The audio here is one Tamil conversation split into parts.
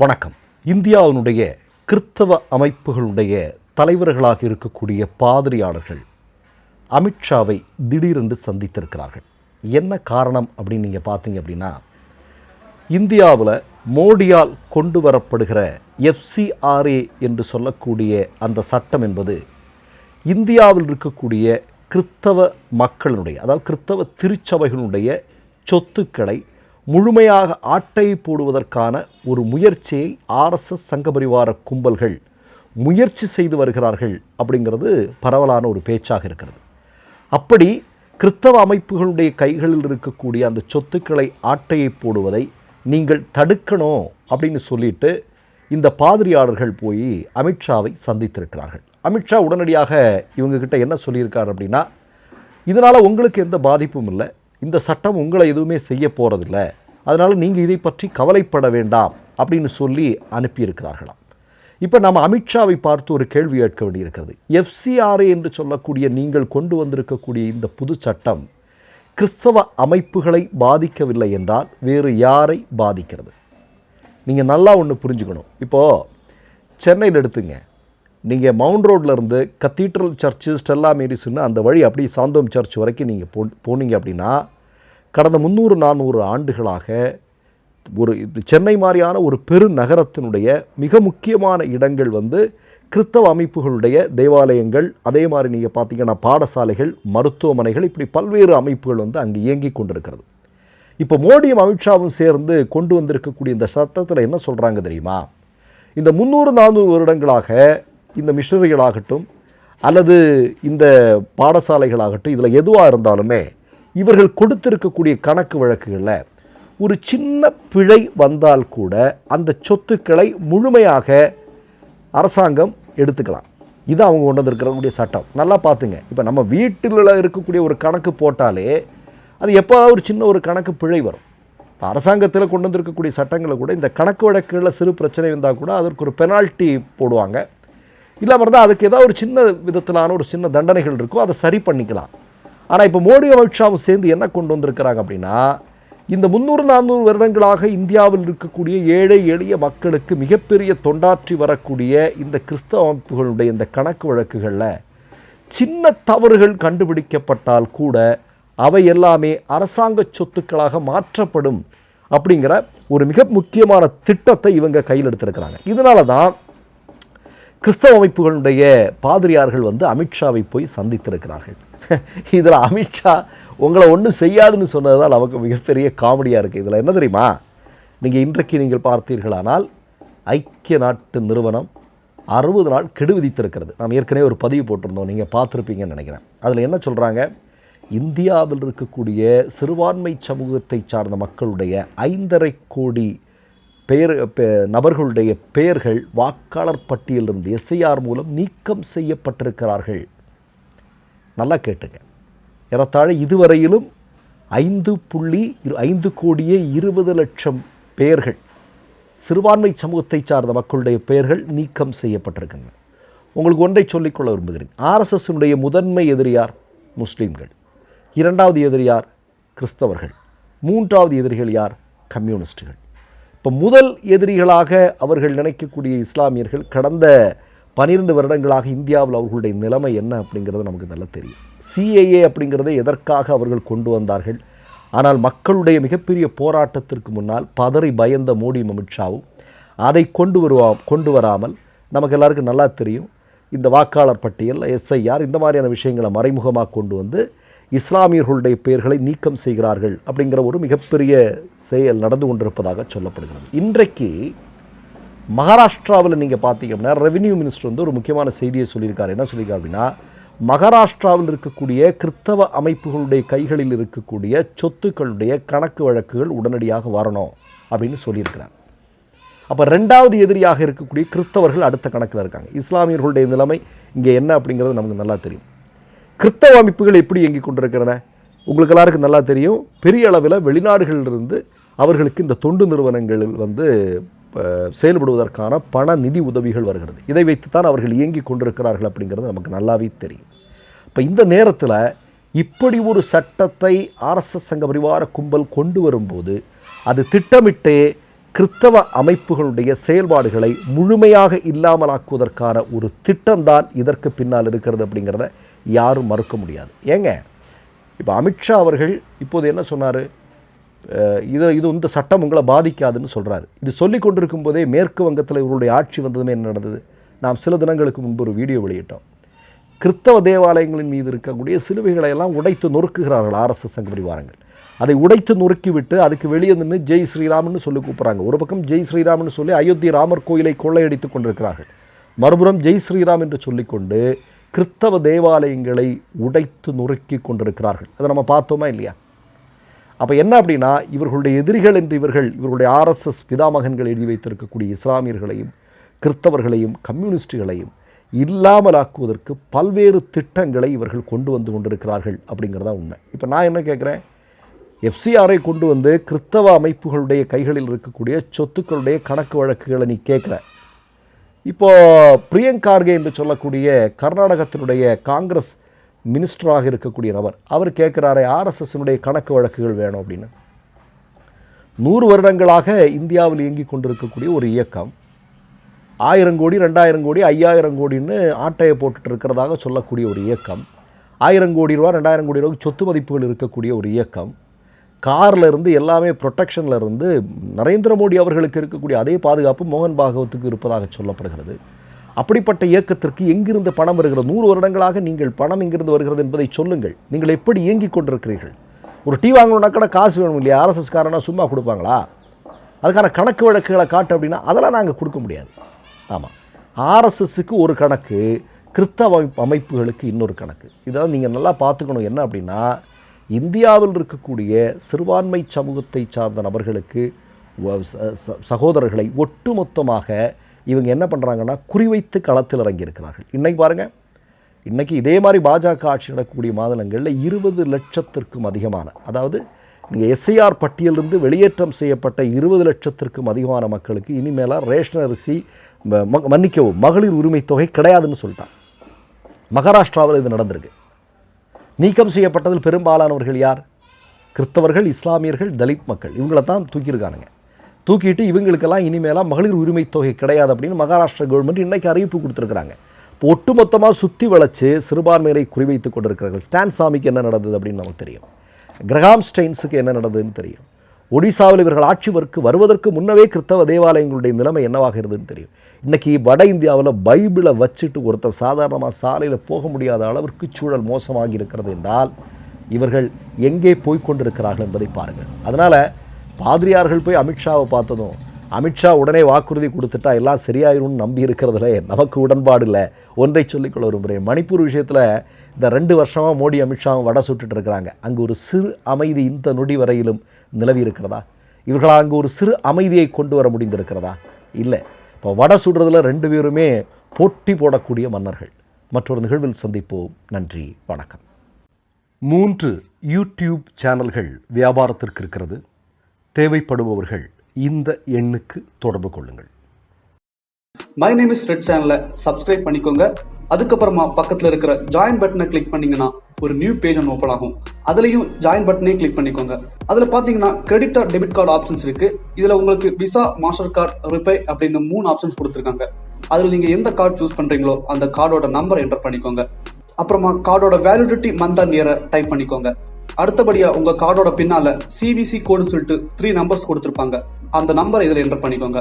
வணக்கம். இந்தியாவினுடைய கிறித்தவ அமைப்புகளுடைய தலைவர்களாக இருக்கக்கூடிய பாதிரியாளர்கள் அமித்ஷாவை திடீரென்று சந்தித்திருக்கிறார்கள். என்ன காரணம் அப்படின்னு நீங்கள் பார்த்தீங்க அப்படின்னா, இந்தியாவில் மோடியால் கொண்டு வரப்படுகிற FCRA என்று சொல்லக்கூடிய அந்த சட்டம் என்பது இந்தியாவில் இருக்கக்கூடிய கிறித்தவ மக்களினுடைய, அதாவது கிறித்தவ திருச்சபைகளுடைய சொத்துக்களை முழுமையாக ஆட்டை போடுவதற்கான ஒரு முயற்சியை RSS சங்கபரிவார கும்பல்கள் முயற்சி செய்து வருகிறார்கள் அப்படிங்கிறது பரவலான ஒரு பேச்சாக இருக்கிறது. அப்படி கிறித்தவ அமைப்புகளுடைய கைகளில் இருக்கக்கூடிய அந்த சொத்துக்களை ஆட்டையை போடுவதை நீங்கள் தடுக்கணும் அப்படின்னு சொல்லிட்டு இந்த பாதிரியாளர்கள் போய் அமித்ஷாவை சந்தித்திருக்கிறார்கள். அமித்ஷா உடனடியாக இவங்ககிட்ட என்ன சொல்லியிருக்கார் அப்படின்னா, இதனால் உங்களுக்கு எந்த பாதிப்பும் இல்லை, இந்த சட்டம் உங்களை எதுவுமே செய்ய போகிறதில்ல, அதனால் நீங்கள் இதை பற்றி கவலைப்பட வேண்டாம் அப்படின்னு சொல்லி அனுப்பியிருக்கிறார்களாம். இப்போ நம்ம அமித்ஷாவை பார்த்து ஒரு கேள்வி கேட்க வேண்டியிருக்கிறது. FCRA என்று சொல்லக்கூடிய நீங்கள் கொண்டு வந்திருக்கக்கூடிய இந்த புது சட்டம் கிறிஸ்தவ அமைப்புகளை பாதிக்கவில்லை என்றால் வேறு யாரை பாதிக்கிறது? நீங்கள் நல்லா ஒன்று புரிஞ்சுக்கணும். இப்போது சென்னையில் எடுத்துங்க, நீங்கள் மவுண்ட் ரோட்லேருந்து கத்தீட்ரல் சர்ச்சு, ஸ்டெல்லா மேரிஸ்ன்னு அந்த வழி அப்படி சாந்தோம் சர்ச் வரைக்கும் நீங்கள் போனீங்க அப்படின்னா, கடந்த 300-400 ஆண்டுகளாக ஒரு சென்னை மாதிரியான ஒரு பெருநகரத்தினுடைய மிக முக்கியமான இடங்கள் கிறித்தவ அமைப்புகளுடைய தேவாலயங்கள், அதே மாதிரி நீங்கள் பார்த்தீங்கன்னா பாடசாலைகள், மருத்துவமனைகள், இப்படி பல்வேறு அமைப்புகள் அங்கே இயங்கி கொண்டிருக்கிறது. இப்போ மோடியும் அமித்ஷாவும் சேர்ந்து கொண்டு வந்திருக்கக்கூடிய இந்த சட்டத்தில் என்ன சொல்கிறாங்க தெரியுமா? இந்த 300-400 வருடங்களாக இந்த மிஷனரிகளாகட்டும் அல்லது இந்த பாடசாலைகளாகட்டும், இதில் எதுவாக இருந்தாலுமே இவர்கள் கொடுத்திருக்கக்கூடிய கணக்கு வழக்குகளில் ஒரு சின்ன பிழை வந்தால் கூட அந்த சொத்துக்களை முழுமையாக அரசாங்கம் எடுத்துக்கலாம். இது அவங்க கொண்டு வந்திருக்கக்கூடிய சட்டம். நல்லா பார்த்துங்க. இப்போ நம்ம வீட்டில் இருக்கக்கூடிய ஒரு கணக்கு போட்டாலே அது எப்போதாவது ஒரு சின்ன ஒரு கணக்கு பிழை வரும். இப்போ அரசாங்கத்தில் கொண்டு வந்திருக்கக்கூடிய சட்டங்களை கூட இந்த கணக்கு வழக்குகளில் சிறு பிரச்சனை வந்தால் கூட அதற்கு ஒரு பெனால்ட்டி போடுவாங்க. இல்லாமல் இருந்தால் அதுக்கு ஏதாவது ஒரு சின்ன விதத்திலான ஒரு சின்ன தண்டனைகள் இருக்கும், அதை சரி பண்ணிக்கலாம். ஆனால் இப்போ மோடி அமித்ஷாவும் சேர்ந்து என்ன கொண்டு வந்திருக்கிறாங்க அப்படின்னா, இந்த 300-400 வருடங்களாக இந்தியாவில் இருக்கக்கூடிய ஏழை எளிய மக்களுக்கு மிகப்பெரிய தொண்டாற்றி வரக்கூடிய இந்த கிறிஸ்தவ அமைப்புகளுடைய இந்த கணக்கு வழக்குகளில் சின்ன தவறுகள் கண்டுபிடிக்கப்பட்டால் கூட அவை எல்லாமே அரசாங்க சொத்துக்களாக மாற்றப்படும் அப்படிங்கிற ஒரு மிக முக்கியமான திட்டத்தை இவங்க கையில் எடுத்திருக்கிறாங்க. இதனால தான் கிறிஸ்தவ அமைப்புகளுடைய பாதிரியார்கள் அமித்ஷாவை போய் சந்தித்திருக்கிறார்கள். இதில் அமித்ஷா உங்களை ஒன்றும் செய்யாதுன்னு சொன்னது தான் நமக்கு மிகப்பெரிய காமெடியாக இருக்குது. இதில் என்ன தெரியுமா? இன்றைக்கு நீங்கள் பார்த்தீர்களானால் ஐக்கிய நாட்டு நிறுவனம் 60 நாள் கெடு விதித்திருக்கிறது. நாம் ஏற்கனவே ஒரு பதிவு போட்டிருந்தோம், நீங்கள் பார்த்துருப்பீங்கன்னு நினைக்கிறேன். அதில் என்ன சொல்கிறாங்க? இந்தியாவில் இருக்கக்கூடிய சிறுபான்மை சமூகத்தை சார்ந்த மக்களுடைய 5.5 கோடி நபர்களுடைய பெயர்கள் வாக்காளர் பட்டியலிருந்து SIR மூலம் நீக்கம் செய்யப்பட்டிருக்கிறார்கள். நல்லா கேட்டுங்க. ஏறத்தாழ இதுவரையிலும் 5.5 கோடியே 20 லட்சம் பெயர்கள், சிறுபான்மை சமூகத்தை சார்ந்த மக்களுடைய பெயர்கள் நீக்கம் செய்யப்பட்டிருக்கின்றன. உங்களுக்கு ஒன்றை சொல்லிக்கொள்ள விரும்புகிறேன். RSSனுடைய முதன்மை எதிரியார் முஸ்லீம்கள், 2வது எதிரியார் கிறிஸ்தவர்கள், 3வது எதிரிகள் யார்? கம்யூனிஸ்டுகள். இப்போ முதல் எதிரிகளாக அவர்கள் நினைக்கக்கூடிய இஸ்லாமியர்கள் கடந்த 12 வருடங்களாக இந்தியாவில் அவர்களுடைய நிலைமை என்ன அப்படிங்கிறது நமக்கு நல்லா தெரியும். CAA அப்படிங்கிறதை எதற்காக அவர்கள் கொண்டு வந்தார்கள்? ஆனால் மக்களுடைய மிகப்பெரிய போராட்டத்திற்கு முன்னால் பதறி பயந்த மோடியும் அமித்ஷாவும் அதை கொண்டு வராமல் நமக்கு எல்லாருக்கும் நல்லா தெரியும், இந்த வாக்காளர் பட்டியல், SIR, இந்த மாதிரியான விஷயங்களை மறைமுகமாக கொண்டு வந்து இஸ்லாமியர்களுடைய பெயர்களை நீக்கம் செய்கிறார்கள் அப்படிங்கிற ஒரு மிகப்பெரிய செயல் நடந்து கொண்டிருப்பதாக சொல்லப்படுகிறது. இன்றைக்கு மகாராஷ்டிராவில் நீங்கள் பார்த்தீங்க அப்படின்னா ரெவென்யூ மினிஸ்டர் ஒரு முக்கியமான செய்தியை சொல்லியிருக்காரு. என்ன சொல்லியிருக்காரு அப்படின்னா, மகாராஷ்டிராவில் இருக்கக்கூடிய கிறித்தவ அமைப்புகளுடைய கைகளில் இருக்கக்கூடிய சொத்துக்களுடைய கணக்கு வழக்குகள் உடனடியாக வரணும் அப்படின்னு சொல்லியிருக்கிறார். அப்போ 2வது எதிரியாக இருக்கக்கூடிய கிறித்தவர்கள் அடுத்த கணக்கில் இருக்காங்க. இஸ்லாமியர்களுடைய நிலைமை இங்கே என்ன அப்படிங்கிறது நமக்கு நல்லா தெரியும். கிறித்தவ அமைப்புகள் எப்படி இயங்கி கொண்டிருக்கிறன உங்களுக்கு எல்லாருக்கும் நல்லா தெரியும். பெரிய அளவில் வெளிநாடுகளிலிருந்து அவர்களுக்கு இந்த தொண்டு நிறுவனங்களில் செயல்படுவதற்கான பண நிதி உதவிகள் வருகிறது. இதை வைத்துத்தான் அவர்கள் இயங்கி கொண்டிருக்கிறார்கள் அப்படிங்கிறது நமக்கு நல்லாவே தெரியும். இப்போ இந்த நேரத்தில் இப்படி ஒரு சட்டத்தை RSS சங்க பரிவார கும்பல் கொண்டு வரும்போது அது திட்டமிட்டே கிறிஸ்தவ அமைப்புகளுடைய செயல்பாடுகளை முழுமையாக இல்லாமலாக்குவதற்கான ஒரு திட்டம்தான் இதற்கு பின்னால் இருக்கிறது அப்படிங்கிறத யாரும் மறுக்க முடியாது. ஏங்க இப்போ அமித்ஷா அவர்கள் இப்போது என்ன சொன்னார், இது இந்த சட்டம் உங்களை பாதிக்காதுன்னு சொல்கிறாரு. இது சொல்லி கொண்டிருக்கும் போதே மேற்கு வங்கத்தில் இவருடைய ஆட்சி வந்ததுமே என்ன நடந்தது? நாம் சில தினங்களுக்கு முன்பு ஒரு வீடியோ வெளியிட்டோம். கிறிஸ்தவ தேவாலயங்களின் மீது இருக்கக்கூடிய சிலுவைகளை எல்லாம் உடைத்து நொறுக்குகிறார்கள் ஆர்எஸ்எஸ் சங்க பரிவாரங்கள். அதை உடைத்து நொறுக்கிவிட்டு அதுக்கு வெளியே நின்று ஜெய் ஸ்ரீராம்னு சொல்லி கூப்பிட்றாங்க. ஒரு பக்கம் ஜெய் ஸ்ரீராம்னு சொல்லி அயோத்தி ராமர் கோயிலை கொள்ளையடித்து கொண்டிருக்கிறார்கள். மறுபுறம் ஜெய் ஸ்ரீராம் என்று சொல்லிக்கொண்டு கிறிஸ்தவ தேவாலயங்களை உடைத்து நொறுக்கி கொண்டிருக்கிறார்கள். அதை நம்ம பார்த்தோமா இல்லையா? அப்போ என்ன அப்படின்னா, இவர்களுடைய எதிரிகள் என்று இவர்களுடைய ஆர்எஸ்எஸ் பிதாமகன்கள் எழுதி வைத்திருக்கக்கூடிய இஸ்லாமியர்களையும் கிறிஸ்தவர்களையும் கம்யூனிஸ்டுகளையும் இல்லாமலாக்குவதற்கு பல்வேறு திட்டங்களை இவர்கள் கொண்டு வந்து கொண்டிருக்கிறார்கள் அப்படிங்கிறதா உண்மை. இப்போ நான் என்ன கேட்குறேன், எஃப்சிஆரை கொண்டு வந்து கிறிஸ்தவ அமைப்புகளுடைய கைகளில் இருக்கக்கூடிய சொத்துக்களுடைய கணக்கு வழக்குகளை நீ கேட்குற. இப்போது பிரியங்கார்கே என்று சொல்லக்கூடிய கர்நாடகத்தினுடைய காங்கிரஸ் மினிஸ்டராக இருக்கக்கூடிய நபர், அவர் கேட்குறாரே ஆர்எஸ்எஸ்னுடைய கணக்கு வழக்குகள் வேணும் அப்படின்னு. 100 வருடங்களாக இந்தியாவில் இயங்கி கொண்டிருக்கக்கூடிய ஒரு இயக்கம் 1000 கோடி 2000 கோடி 5000 கோடின்னு ஆட்டையை போட்டுட்டு இருக்கிறதாக சொல்லக்கூடிய ஒரு இயக்கம், 1000 கோடி ரூபா 2000 கோடி ரூபாய்க்கு சொத்து மதிப்புகள் இருக்கக்கூடிய ஒரு இயக்கம், காரில் இருந்து எல்லாமே ப்ரொடெக்ஷனில் இருந்து நரேந்திர மோடி அவர்களுக்கு இருக்கக்கூடிய அதே பாதுகாப்பு மோகன் பாகவத்துக்கு இருப்பதாக சொல்லப்படுகிறது. அப்படிப்பட்ட இயக்கத்திற்கு எங்கிருந்து பணம் வருகிறது? 100 வருடங்களாக நீங்கள் பணம் எங்கிருந்து வருகிறது என்பதை சொல்லுங்கள். நீங்கள் எப்படி இயங்கிக் கொண்டிருக்கிறீர்கள்? ஒரு டீ வாங்கணுன்னா கூட காசு வேணும் இல்லையா? ஆர்எஸ்எஸ் காரனா சும்மா கொடுப்பாங்களா? அதுக்கான கணக்கு வழக்குகளை காட்டு அப்படின்னா அதெல்லாம் நாங்கள் கொடுக்க முடியாது. ஆமாம், ஆர்எஸ்எஸ்க்கு ஒரு கணக்கு, கிறிஸ்தவ அமைப்புகளுக்கு இன்னொரு கணக்கு. இதெல்லாம் நீங்கள் நல்லா பார்த்துக்கணும். என்ன அப்படின்னா, இந்தியாவில் இருக்கக்கூடிய சிறுபான்மை சமூகத்தை சார்ந்த நபர்களுக்கு சகோதரர்களை ஒட்டுமொத்தமாக இவங்க என்ன பண்ணுறாங்கன்னா குறிவைத்து களத்தில் இறங்கியிருக்கிறார்கள். இன்றைக்கி பாருங்கள், இன்றைக்கி இதே மாதிரி பாஜக ஆட்சி நடக்கக்கூடிய மாநிலங்களில் 20 லட்சத்திற்கும் அதிகமான, அதாவது நீங்கள் எஸ்ஐஆர் பட்டியலிருந்து வெளியேற்றம் செய்யப்பட்ட 20 லட்சத்திற்கும் அதிகமான மக்களுக்கு இனிமேலாக ரேஷன் அரிசி, மன்னிக்கவும், மகளிர் உரிமை தொகை கிடையாதுன்னு சொல்லிட்டான். மகாராஷ்டிராவில் இது நடந்திருக்கு. நீக்கம் செய்யப்பட்டதில் பெரும்பாலானவர்கள் யார்? கிறிஸ்தவர்கள், இஸ்லாமியர்கள், தலித் மக்கள். இவங்கள தான் தூக்கியிருக்கானுங்க. தூக்கிட்டு இவங்களுக்கெல்லாம் இனிமேலாம் மகளிர் உரிமை தொகை கிடையாது அப்படின்னு மகாராஷ்டிரா கவர்மெண்ட் இன்றைக்கி அறிவிப்பு கொடுத்துருக்குறாங்க. இப்போ ஒட்டுமொத்தமாக சுற்றி வளைச்சு சிறுபான்மையை குறிவைத்து கொண்டிருக்கிறார்கள். ஸ்டான் சாமிக்கு என்ன நடந்தது அப்படின்னு நமக்கு தெரியும். கிரஹாம் ஸ்டெயின்ஸுக்கு என்ன நடந்ததுன்னு தெரியும். ஒடிசாவில் இவர்கள் ஆட்சிவருக்கு வருவதற்கு முன்னவே கிறிஸ்தவ தேவாலயங்களுடைய நிலைமை என்னவாக இருந்ததுன்னு தெரியும். இன்றைக்கி வட இந்தியாவில் பைபிளை வச்சுட்டு ஒருத்தர் சாதாரணமாக சாலையில் போக முடியாத அளவிற்கு சூழல் மோசமாகி இருக்கிறது என்றால் இவர்கள் எங்கே போய்கொண்டிருக்கிறார்கள் என்பதை பாருங்கள். அதனால் பாதிரியார்கள் போய் அமித்ஷாவை பார்த்ததும் அமித்ஷா உடனே வாக்குறுதி கொடுத்துட்டா எல்லாம் சரியாயிரும்னு நம்பி இருக்கிறதுல நமக்கு உடன்பாடு இல்லை. ஒன்றை சொல்லிக்கொள்ள விரும்புகிறேன். மணிப்பூர் விஷயத்தில் இந்த 2 வருஷமாக மோடி அமித்ஷாவும் வடை சுட்டுட்டு இருக்கிறாங்க. அங்கு ஒரு சிறு அமைதி இந்த நொடி வரையிலும் நிலவி இருக்கிறதா? இவர்களால் அங்கு ஒரு சிறு அமைதியை கொண்டு வர முடிந்திருக்கிறதா? இல்லை. இப்போ வடை சுடுறதுல 2 பேருமே போட்டி போடக்கூடிய மன்னர்கள். மற்றொரு நிகழ்வில் சந்திப்போம். நன்றி, வணக்கம். 3 யூடியூப் சேனல்கள் வியாபாரத்திற்கு இருக்கிறது. தேவைப்படுபவர்கள் இந்த எண்ணுக்கு தொடர்பு கொள்ளுங்கள். மை நேம் இஸ் ரெட் சேனலை சப்ஸ்கிரைப் பண்ணிக்கோங்க. அதுக்கப்புறமா பக்கத்தில் இருக்கிற ஜாயின் பட்டனை கிளிக் பண்ணீங்கன்னா ஒரு நியூ பேஜ் ஒன்று ஓப்பன் ஆகும். அதுலேயும் ஜாயின் பட்டனே கிளிக் பண்ணிக்கோங்க. அதில் பார்த்தீங்கன்னா credit R debit card options இருக்கு. இதில் உங்களுக்கு விசா, மாஸ்டர் கார்டு, ரிப்பே அப்படின்னு 3 ஆப்ஷன்ஸ் கொடுத்துருக்காங்க. அதில் நீங்கள் எந்த கார்டு சூஸ் பண்ணுறீங்களோ அந்த கார்டோட நம்பர் என்டர் பண்ணிக்கோங்க. அப்புறமா கார்டோட வேலிடிட்டி மந்த் அண்ட் இயரை டைப் பண்ணிக்கோங்க. அடுத்தபடியா உங்க கார்டோட பின்னால சிவிசி கோடுன்னு சொல்லிட்டு 3 நம்பர்ஸ் கொடுத்துருப்பாங்க. அந்த நம்பரை இதில் என்டர் பண்ணிக்கோங்க.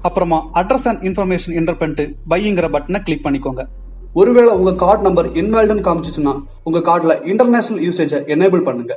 அப்புறமா அட்ரஸ் அண்ட் இன்ஃபர்மேஷன் என்டர் பண்ணிட்டு பைங்கிற பட்டனை கிளிக் பண்ணிக்கோங்க. ஒருவேளை உங்க கார்டு நம்பர் இன்வாலிட்னு காமிச்சிச்சுன்னா உங்க கார்டுல இன்டர்நேஷனல் யூசேஜை எனேபிள் பண்ணுங்க.